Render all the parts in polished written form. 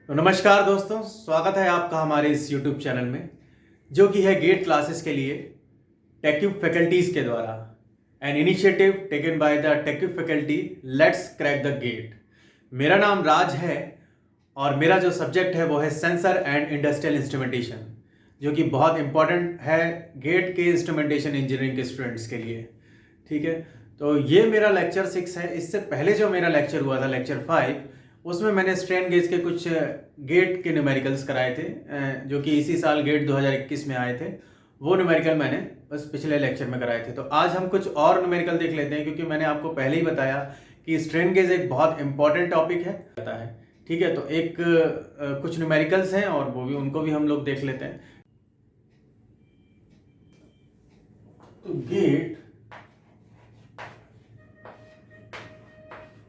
तो नमस्कार दोस्तों, स्वागत है आपका हमारे इस YouTube चैनल में जो कि है गेट क्लासेस के लिए टेक्यूब फैकल्टीज के द्वारा an initiative taken by the Tecube faculty let's crack the GATE. मेरा नाम राज है और मेरा जो सब्जेक्ट है वो है सेंसर एंड इंडस्ट्रियल इंस्ट्रूमेंटेशन, जो कि बहुत इंपॉर्टेंट है गेट के इंस्ट्रूमेंटेशन इंजीनियरिंग के स्टूडेंट्स के लिए। ठीक है, तो ये मेरा लेक्चर 6 है। इससे पहले जो मेरा लेक्चर हुआ था लेक्चर 5, उसमें मैंने स्ट्रेन गेज के कुछ गेट के न्यूमेरिकल्स कराए थे जो कि इसी साल गेट 2021 में आए थे। वो न्यूमेरिकल मैंने बस पिछले लेक्चर में कराए थे। तो आज हम कुछ और न्यूमेरिकल देख लेते हैं, क्योंकि मैंने आपको पहले ही बताया कि स्ट्रेन गेज एक बहुत इंपॉर्टेंट टॉपिक है। ठीक है, तो एक कुछ न्यूमेरिकल्स हैं और वो भी उनको भी हम लोग देख लेते हैं। तो गेट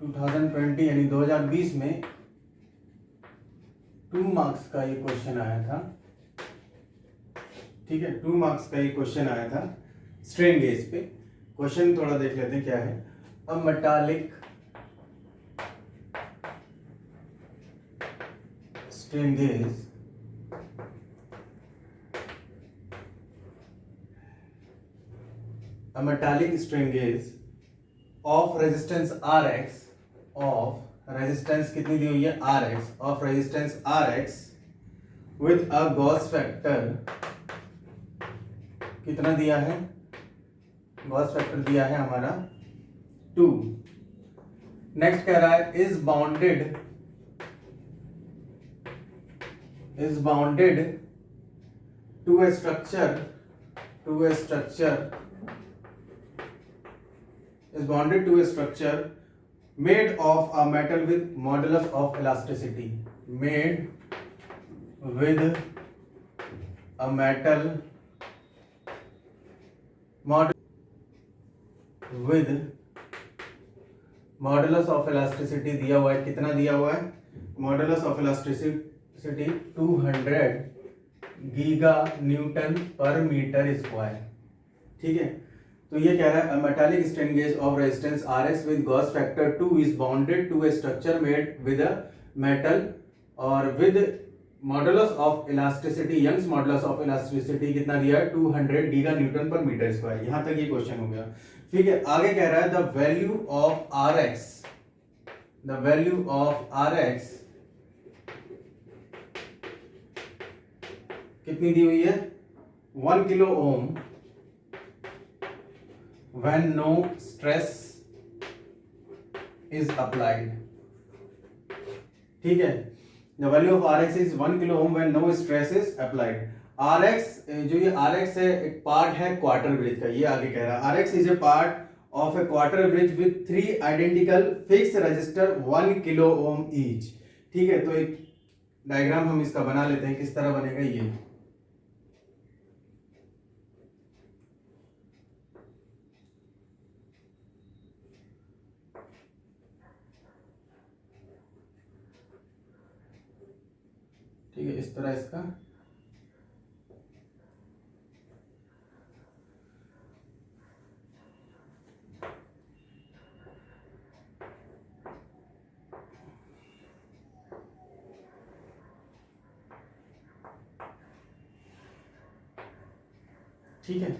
2020 यानी 2020 में 2 मार्क्स का ये क्वेश्चन आया था। ठीक है, 2 मार्क्स का ये क्वेश्चन आया था स्ट्रेन गेज पे। क्वेश्चन थोड़ा देख लेते हैं क्या है। अ metallic strain gauge a metallic strain gauge of resistance Rx, of resistance कितनी दी हुई है Rx, of resistance Rx with a Gauss factor कितना दिया है, Gauss factor दिया है हमारा 2। नेक्स्ट कह रहा है is bounded to a structure is bonded to a structure made of a metal with modulus of elasticity, made with a metal with modulus of elasticity दिया हुआ है। कितना दिया हुआ है? modulus of elasticity 200 giga newton per metre square. ठीक है, तो ये कह रहा है a metallic strain gauge of resistance Rx with Gauss factor 2 is bonded to a structure made with a metal और with modulus of elasticity, Young's modulus of elasticity कितना दिया है 200 giga newton per metre square. यहां तक ये question हो गया। ठीक है, आगे कह रहा है द वैल्यू ऑफ Rx कितनी दी हुई है 1 kilo Om when no stress is applied। ठीक है, the value of Rx is 1 kilo ohm when no stress is applied। Rx जो ये Rx है एक पार्ट है क्वार्टर ब्रिज का। ये आगे कह रहा है Rx is a part of a quarter bridge with 3 identical fixed resistor 1 kilo ohm each। ठीक है, तो एक डायग्राम हम इसका बना लेते हैं। किस तरह बनेगा ये, ठीक है, इस तरह इसका ठीक है,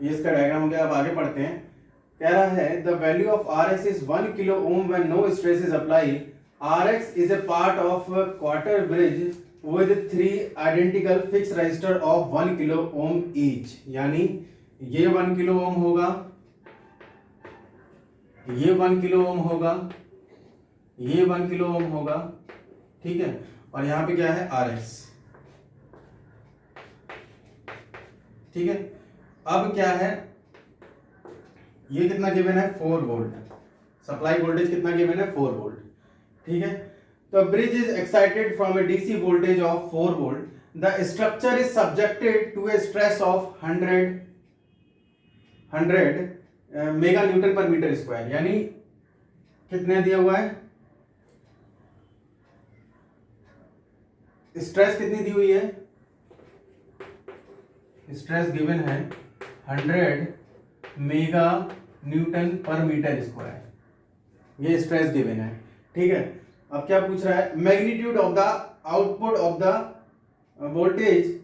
ये इसका डायग्राम हो गया। अब आगे पढ़ते हैं। कह रहा है the value of Rx is 1 kilo ohm when no stress is apply. Rx is a part of quarter bridge with 3 identical fixed resistor of 1 kilo ohm each। यानी ये 1 किलो ओम होगा, ये 1 किलो ओम होगा, ये 1 किलो ओम होगा। ठीक है, और यहां पे क्या है Rx। ठीक है, अब क्या है, ये कितना गिवन है 4 वोल्ट। सप्लाई वोल्टेज कितना गिवन है 4 वोल्ट। ठीक है, तो bridge is excited from a DC voltage of 4 volt. The structure is subjected to a stress of 100 mega newton per metre square. यानी कितने दिया हुआ है, स्ट्रेस कितनी दी हुई है, स्ट्रेस गिवन है 100 mega newton per metre square. ये स्ट्रेस गिवन है। ठीक है, अब क्या पूछ रहा है, magnitude of the output of the voltage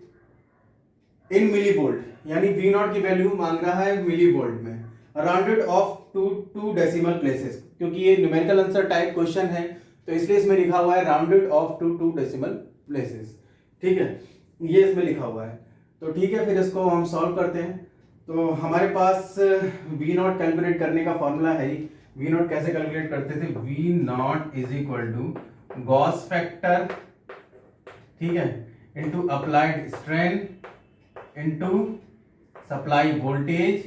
in milli volt, यानी वी नॉट की वैल्यू मांग रहा है मिली वोल्ट में, rounded off to decimal places, क्योंकि ये न्यूमेरिकल आंसर टाइप क्वेश्चन है तो इसलिए इसमें लिखा हुआ है rounded off to decimal places. ठीक है, ये इसमें लिखा हुआ है। तो ठीक है, फिर इसको हम सॉल्व करते हैं। तो हमारे पास वी नॉट कैलकुलेट करने का फॉर्मूला है। वी नॉट कैसे कैलकुलेट करते थे? V naught is equal to gauge factor, ठीक है, into applied strain into supply voltage.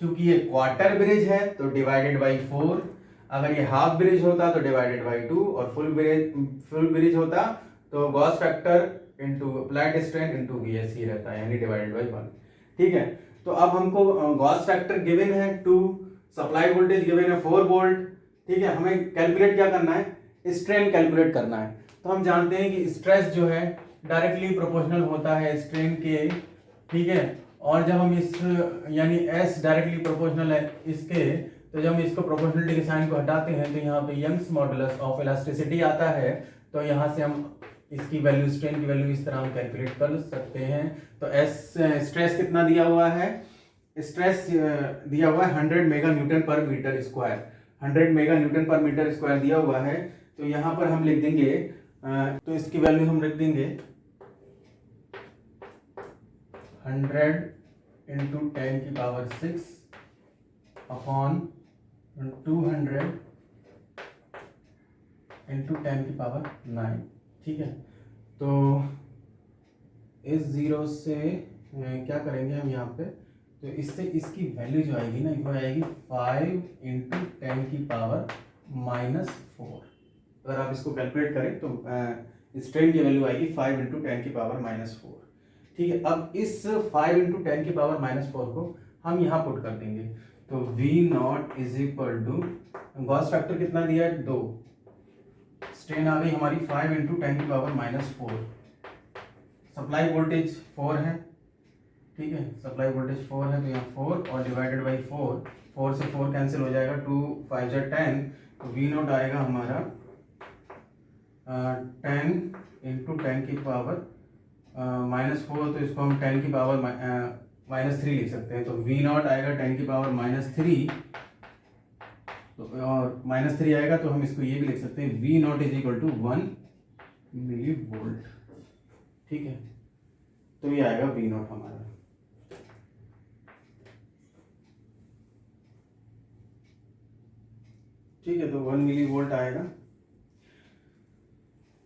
चूंकि ये क्वार्टर ब्रिज है तो डिवाइडेड बाई 4, अगर ये हाफ ब्रिज होता तो डिवाइडेड बाई 2, और फुल ब्रिज होता तो gauge factor into applied strain into VS ही रहता है, यानी डिवाइडेड बाई 1। ठीक है, तो अब हमको गॉस फैक्टर गिवन है 2, सप्लाई वोल्टेज गिवन है 4 वोल्ट। ठीक है, हमें कैलकुलेट क्या करना है? स्ट्रेन कैलकुलेट करना है। तो हम जानते हैं कि स्ट्रेस जो है डायरेक्टली प्रोपोर्शनल होता है स्ट्रेन के। ठीक है, और जब हम इस यानी S डायरेक्टली प्रोपोर्शनल है इसके, तो जब हम इसको प्रोपोर्शनलिटी के साइन को हटाते हैं तो यहाँ पे यंग्स मॉडुलस ऑफ इलास्टिसिटी आता है। तो यहाँ से हम इसकी वैल्यू, स्ट्रेन की वैल्यू इस तरह हम कैलकुलेट कर सकते हैं। तो S स्ट्रेस कितना दिया हुआ है? स्ट्रेस दिया हुआ है 100 mega newton per metre square, 100 mega newton per metre square दिया हुआ है। तो यहाँ पर हम लिख देंगे, तो इसकी वैल्यू हम रख देंगे 100 इंटू 10 की पावर 6 अपॉन 200 इंटू 10 की पावर 9। ठीक है, तो इस जीरो से क्या करेंगे हम यहाँ पे, तो इससे इसकी वैल्यू जो आएगी ना, वो आएगी 5 इंटू 10 की पावर -4। अगर आप इसको कैलकुलेट करें तो स्ट्रेन की वैल्यू आएगी 5 इंटू 10 की पावर -4। ठीक है, अब इस 5 इंटू 10 की पावर -4 को हम यहाँ पुट कर देंगे। तो V naught is equal to, gauge factor कितना दिया है? 2, स्ट्रेन आ गई हमारी 5 इंटू 10 की पावर -4, सप्लाई वोल्टेज 4 है। ठीक है, सप्लाई वोल्टेज 4 है, तो यहाँ 4 और डिवाइडेड बाई 4 से 4 कैंसिल हो जाएगा, 2 5 10, तो V नॉट आएगा हमारा 10 इंटू 10 की पावर -4, तो इसको हम 10 की पावर -3 लिख सकते हैं। तो V नॉट आएगा 10 की पावर -3, तो और -3 आएगा, तो हम इसको ये भी लिख सकते हैं V naught is equal to 1 milli volt. ठीक है, तो ये आएगा V नॉट हमारा। ठीक है, तो 1 मिली वोल्ट आएगा।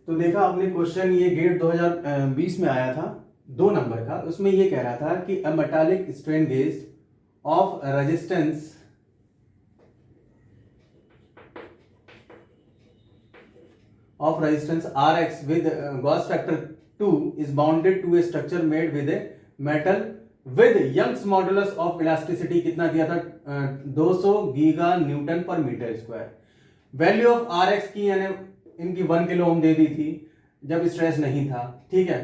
तो देखा आपने क्वेश्चन, ये गेट 2020 में आया था, 2 नंबर का। उसमें ये कह रहा था कि अ metallic strain gauge of resistance Rx with Gauss factor 2 is bounded to a structure made with a metal with Young's modulus of elasticity कितना दिया था? 200 giga newton per metre square. Value of Rx की यानी इनकी 1 kilo ओम दे दी थी जब stress नहीं था। ठीक है,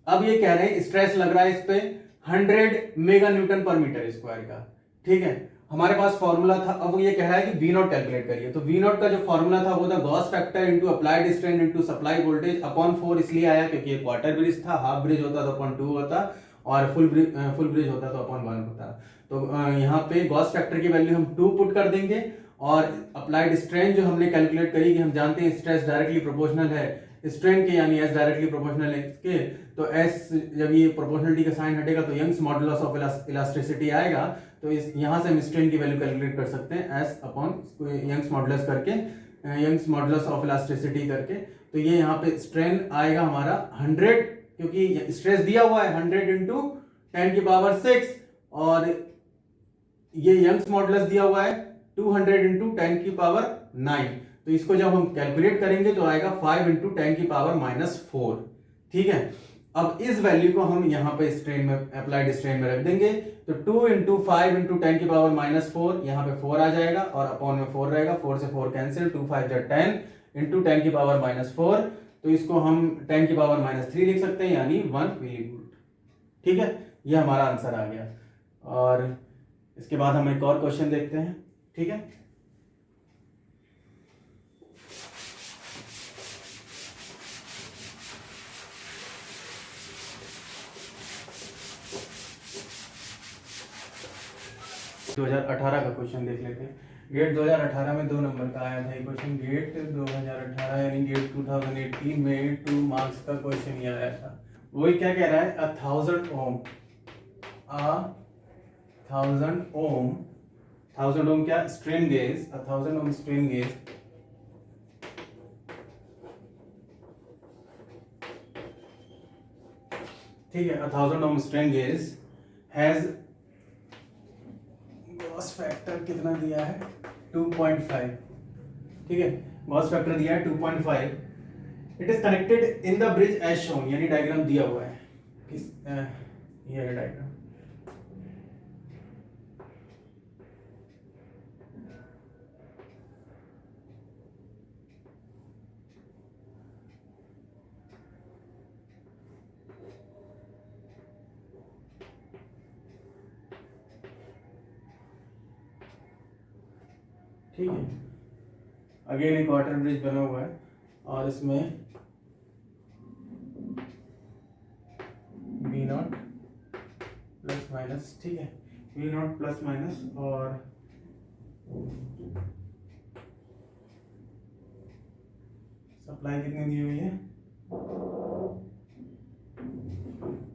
अब ये कह रहे हैं स्ट्रेस लग रहा है इस पे 100 mega newton per metre square का। ठीक है, हमारे पास फॉर्मूला था, अब वो ये कह रहा है कि वी नॉट कैलकुलेट करिए। तो वी नॉट का जो फॉर्मूला था वो था gauge factor into applied strain into supply voltage upon 4, इसलिए आया क्योंकि ये क्वार्टर ब्रिज था, हाफ ब्रिज होता तो अपॉन 2 होता, और फुल ब्रिज होता तो अपॉन 1 होता। तो यहाँ पे गॉस फैक्टर की वैल्यू हम 2 पुट कर देंगे, और अप्लाइड स्ट्रेन जो हमने कैलकुलेट करी, कि हम जानते हैं स्ट्रेस डायरेक्टली प्रोपोर्शनल है स्ट्रेन के, यानी एस डायरेक्टली प्रोपोर्शनल है इसके। तो एस जब ये प्रोपोर्शनलिटी का साइन हटेगा तो यंग्स मॉडुलस ऑफ इलास्टिसिटी आएगा। तो इस यहाँ से हम स्ट्रेन की वैल्यू कैलकुलेट कर सकते हैं एस अपॉन यंग्स मॉडुलस करके, यंग्स मॉडुलस ऑफ इलास्टिसिटी करके। तो ये यहाँ पे स्ट्रेन आएगा हमारा 100, क्योंकि स्ट्रेस दिया हुआ है 100 इंटू 10 की पावर 6, और ये यंग्स मॉडुलस दिया हुआ है 200 इंटू 10 की पावर 9। तो इसको जब हम कैलकुलेट करेंगे तो आएगा 5 इंटू 10 की पावर -4। ठीक है, अब इस वैल्यू को हम यहाँ पे स्ट्रेन में, अप्लाइड स्ट्रेन में रख देंगे। तो 2 इंटू 5 इंटू 10 की पावर -4, यहाँ पे 4 आ जाएगा और अपॉन में 4 रहेगा, 4 से 4 कैंसिल, 2 5 10 इंटू 10 की पावर -4। तो इसको हम 10 की पावर -3 लिख सकते हैं, यानी 1 मिली वोल्ट। ठीक है, ये हमारा आंसर आ गया। और इसके बाद हम एक और क्वेश्चन देखते हैं। ठीक है, 2018 का क्वेश्चन देख लेते हैं। गेट 2018 में 2 नंबर का आया था ये क्वेश्चन। गेट 2018 यानी गेट 2018 में 2 मार्क्स का क्वेश्चन ही आया था। वही क्या कह रहा है, 1000 ओम, 1000 ओम क्या, strain gauge, 1000 ohm strain gauge ठीक है। 1000 ohm strain gauge has gauge factor कितना दिया है, 2.5, ठीक है, गॉस फैक्टर दिया है 2.5। It is connected in the bridge as shown, यानी डायग्राम दिया हुआ है किस, ये है डायग्राम। ठीक है, अगेन एक वाटर ब्रिज बना हुआ है और इसमें V0 प्लस माइनस, ठीक है, V0 प्लस माइनस, और सप्लाई कितनी दी हुई है,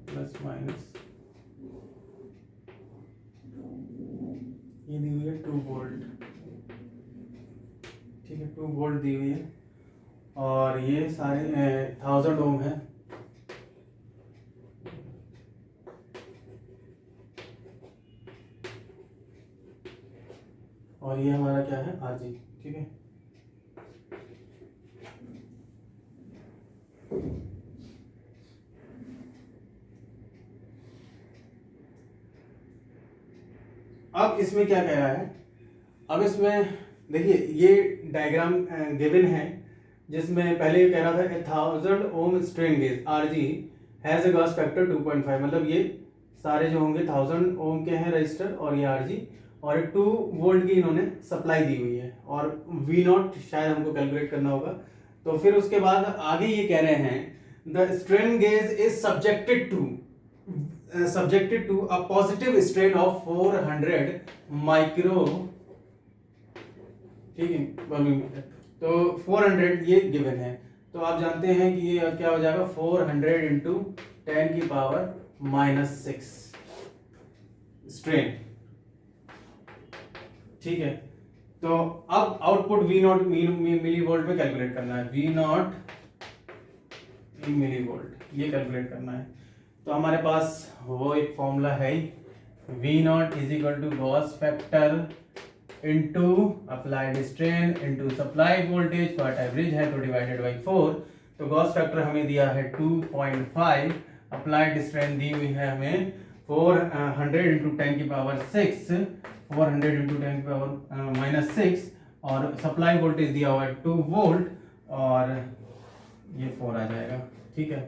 प्लस माइनस, ये दी हुई है 2 वोल्ट, ठीक है, 2 वोल्ट दी हुई है, और ये सारे 1000 ओम है। और ये हमारा क्या है, RG, ठीक है। अब इसमें क्या कह रहा है, अब इसमें देखिए ये डायग्राम गिवन है, जिसमें पहले ये कह रहा था 1000 ohm strain gauge RG has a gauge factor 2.5, मतलब ये सारे जो होंगे 1000 ओम के हैं रजिस्टर, और ये RG, और 2 वोल्ट की इन्होंने सप्लाई दी हुई है, और V0 शायद हमको कैलकुलेट करना होगा। तो फिर उसके बाद आगे ये कह रहे हैं the strain gauge is subjected to a positive strain of 400 micro, ठीक है, तो 400 ये गिवन है। तो आप जानते हैं कि ये क्या हो जाएगा, 400 इंटू 10 की पावर -6 स्ट्रेन, ठीक है। तो अब आउटपुट V0 मिली वोल्ट में कैलकुलेट करना है, V0 इन मिली वोल्ट, ये कैलकुलेट करना है। तो हमारे पास वो एक फॉर्मूला है, V0 is equal to gauge factor into applied strain into supply voltage, part average है तो डिवाइडेड बाई 4। तो गॉस फैक्टर हमें दिया है 2.5, अप्लाइड स्ट्रेन दी हुई है हमें 400 इंटू 10 की पावर 6, 400 इंटू 10 की पावर -6, और सप्लाई वोल्टेज दिया हुआ है 2 वोल्ट, और ये 4 आ जाएगा, ठीक है।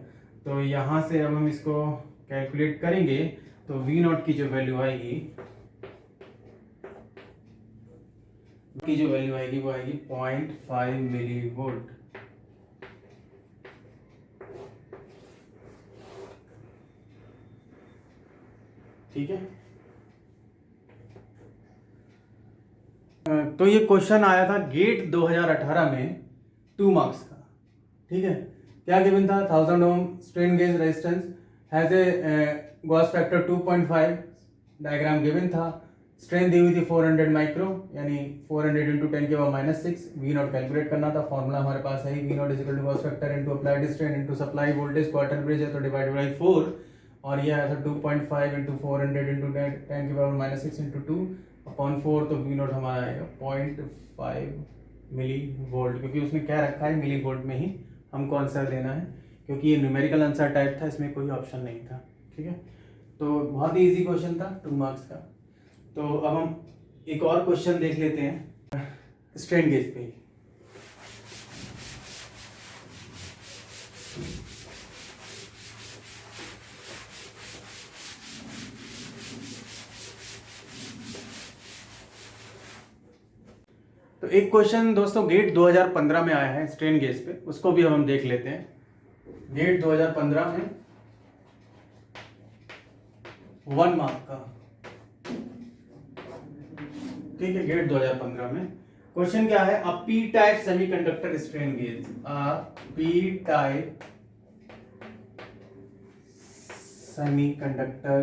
तो यहाँ से अब हम इसको कैलकुलेट करेंगे, तो V0 की जो वैल्यू आएगी, वो आएगी 0.5 मिली वोल्ट, ठीक है। तो ये क्वेश्चन आया था गेट 2018 में 2 मार्क्स का, ठीक है। क्या गिवन था, 1000 ohm strain gauge resistance has a gauge factor 2.5, diagram given था, स्ट्रेन दी हुई थी 400 माइक्रो, यानी 400 इंटू 10 के पावर -6, V0 कैलकुलेट करना था। फॉर्मूला हमारे पास है, V0 is equal to gauge factor into applied strain into supply voltage, quarter bridge है तो डिवाइडेड बाई 4, और ये आया था 2.5 इंटू 400 इंटू 10 के पावर -6 इंटू 2/4, तो V0 हमारा आएगा 0.5 मिली वोल्ट, क्योंकि उसने क्या रखा है, मिली वोल्ट में ही हमको आंसर देना है, क्योंकि ये न्यूमेरिकल आंसर टाइप था, इसमें कोई ऑप्शन नहीं था, ठीक है। तो बहुत ही इजी क्वेश्चन था 2 मार्क्स का। तो अब हम एक और क्वेश्चन देख लेते हैं स्ट्रेन गेज पे। तो एक क्वेश्चन दोस्तों गेट 2015 में आया है स्ट्रेन गेज पे, उसको भी हम देख लेते हैं। गेट 2015 में 1 मार्क का, ठीक है, गेट 2015 में। क्वेश्चन क्या है, a P type semiconductor strain gauge, a P type semiconductor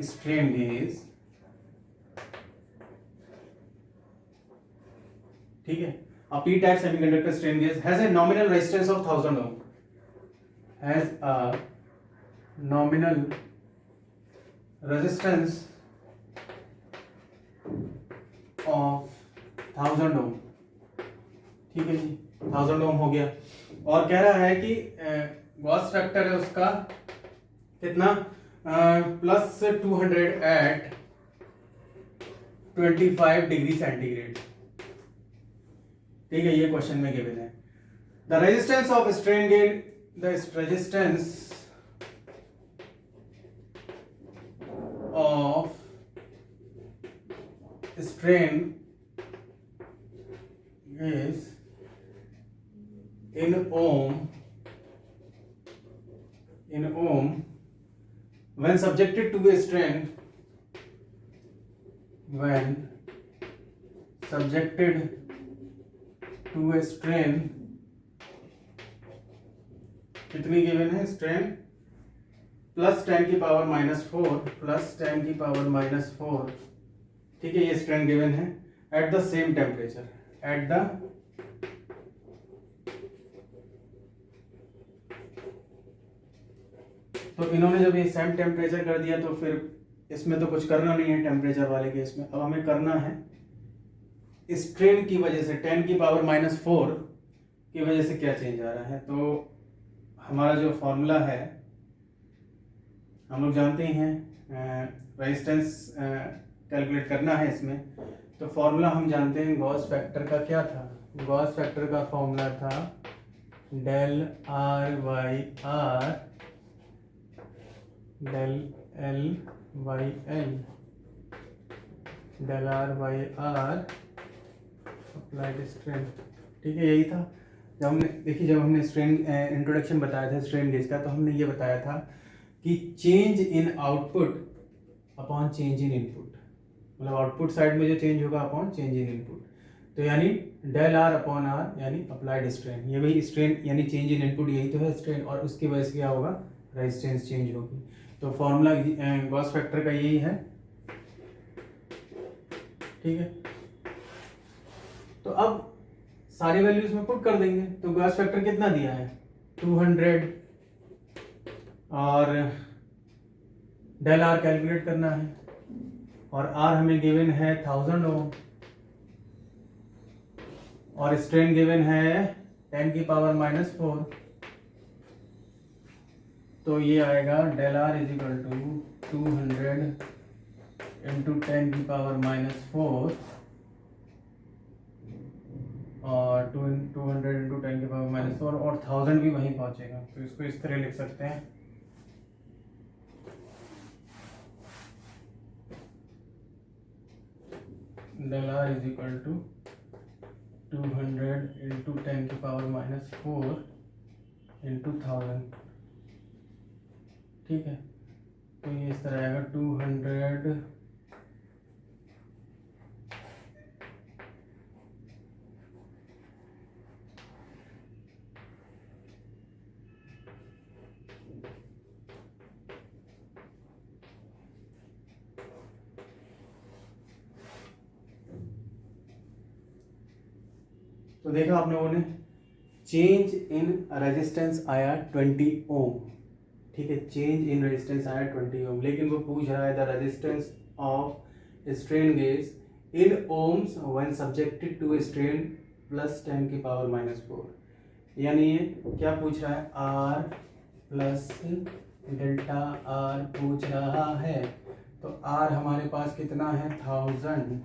strain gauge, ठीक है, a p type semiconductor strain gauge has a nominal resistance of 1000 ohm, has a nominal resistance of 1000 ohm, ठीक है जी, 1000 ohm हो गया। और कह रहा है कि गॉस फैक्टर है उसका कितना, प्लस 200 एट 25 डिग्री सेंटीग्रेड, ठीक है, ये क्वेश्चन में गिवन है। The resistance of strain gauge, the resistance of strain gauge in ohm when subjected to a strain, when subjected to a strain, कितनी गिवन है स्ट्रेन, प्लस 10 की power -4, plus 10 की power -4, ठीक है, ये स्ट्रेन गिवन है at the same temperature, at the तो इन्होंने जब ये सेम टेम्परेचर कर दिया तो फिर इसमें तो कुछ करना नहीं है टेम्परेचर वाले केस में। अब हमें करना है स्ट्रेन की वजह से 10 की पावर -4 की वजह से क्या चेंज आ रहा है। तो हमारा जो फॉर्मूला है हम लोग जानते ही हैं, रेजिस्टेंस कैलकुलेट करना है इसमें, तो फॉर्मूला हम जानते हैं गॉस फैक्टर का क्या था, गॉस फैक्टर का फॉर्मूला था del R by R del L by L, del R by R applied strain, ठीक है, यही था। जब हमने स्ट्रेन इंट्रोडक्शन बताया था स्ट्रेन गेज का, तो हमने ये बताया था कि change in output upon change in input, मतलब आउटपुट साइड में जो चेंज होगा अपॉन चेंज इन इनपुट, तो यानी डेल आर अपॉन आर यानी अप्लाइड स्ट्रेन, ये वही स्ट्रेन यानी चेंज इन इनपुट, यही तो है स्ट्रेन, और उसकी वजह से क्या होगा, रेजिस्टेंस चेंज होगी। तो फॉर्मूला गॉस फैक्टर का यही है, ठीक है। तो अब सारी वैल्यूज में पुट कर देंगे, तो गॉस फैक्टर कितना दिया है 200, और डेल आर कैलकुलेट करना है, और आर हमें गिवन है 1000 ओम, और स्ट्रेन गिवन है 10 की पावर -4, तो ये आएगा del R is equal to 200 into 10 की पावर -4 और 200 इंटू 10 की पावर -4 और 1000 भी वहीं पहुंचेगा, तो इसको इस तरह लिख सकते हैं, del R is equal to 200 into 10 की पावर -4 इंटू 1000, ठीक है। तो ये इस तरह आएगा 200 तो देखा आप लोगों ने, चेंज इन रेजिस्टेंस आया 20 ओम, ठीक है, चेंज इन रेजिस्टेंस आया 20 ओम, लेकिन वो पूछ रहा है the resistance of strain gauge in ohms when subjected to strain plus 10 की पावर -4, यानी ये क्या पूछ रहा है, आर प्लस डेल्टा आर पूछ रहा है। तो आर हमारे पास कितना है 1000,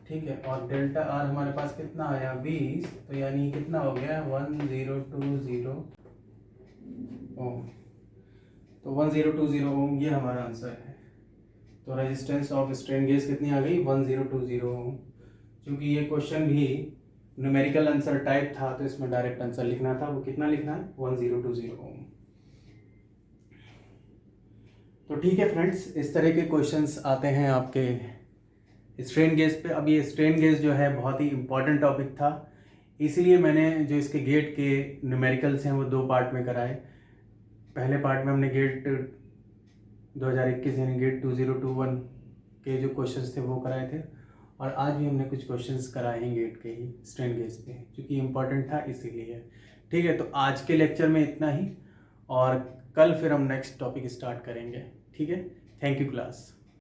ठीक है, और डेल्टा आर हमारे पास कितना आया 20, तो यानी कितना हो गया 1020 ओम, तो 1020 ओम ये हमारा आंसर है। तो रेजिस्टेंस ऑफ स्ट्रेन गेज कितनी आ गई 1020 ओम। क्योंकि ये क्वेश्चन भी न्यूमेरिकल आंसर टाइप था तो इसमें डायरेक्ट आंसर लिखना था, वो कितना लिखना है 1020 ओम। तो ठीक है फ्रेंड्स, इस तरह के क्वेश्चंस आते हैं आपके स्ट्रेन गेज पे। अब ये स्ट्रेन गेज जो है बहुत ही इम्पॉर्टेंट टॉपिक था, इसीलिए मैंने जो इसके गेट के न्यूमेरिकल्स हैं वो 2 पार्ट में कराए। पहले पार्ट में हमने गेट 2021 यानी गेट 2021 के जो क्वेश्चंस थे वो कराए थे, और आज भी हमने कुछ क्वेश्चंस कराए हैं गेट के ही स्ट्रेन गेज पे, क्योंकि इम्पोर्टेंट था इसीलिए। ठीक है, तो आज के लेक्चर में इतना ही, और कल फिर हम नेक्स्ट टॉपिक स्टार्ट करेंगे। ठीक है, थैंक यू क्लास।